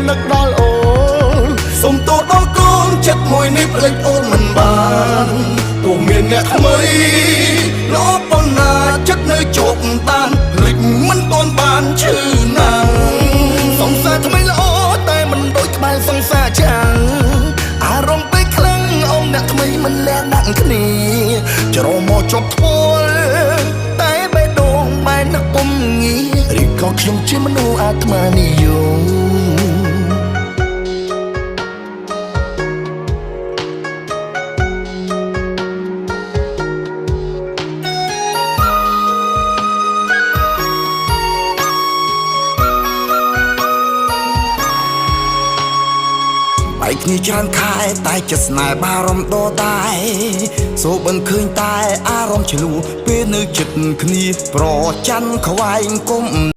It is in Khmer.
នឹកដល់អូនសុំទោសដល់កូនចិត្តមួយនេះភ្លេចអូនមិនបានទោះមានអ្នកថ្មីលោកប៉ុណ្ណាចិត្តនៅជាប់តានភ្លេចមិនទាន់បានឈឺណាស់សង្សារថ្មីល្អតែមិនដូចក្បែរសង្សារចាំងអារម្មណ៍ពេលខ្លាំងអូនអ្នកថ្មីមិនលះដាក់គ្នាច្រមកជាប់ធ្វើតែបេះដូងបែរនឹកពុំងារឬក៏ខ្ញុំជាមនុស្សអាត្មានិយមឯគ្នាច្រើនខែតែចិត្តស្នេហ៍បារម្ភដដែលសូបិនឃើញតែអារម្មណ៍ឆ្លួពេលនៅចិត្តគ្នាប្រច័ណ្ឌខ្វែងគុំ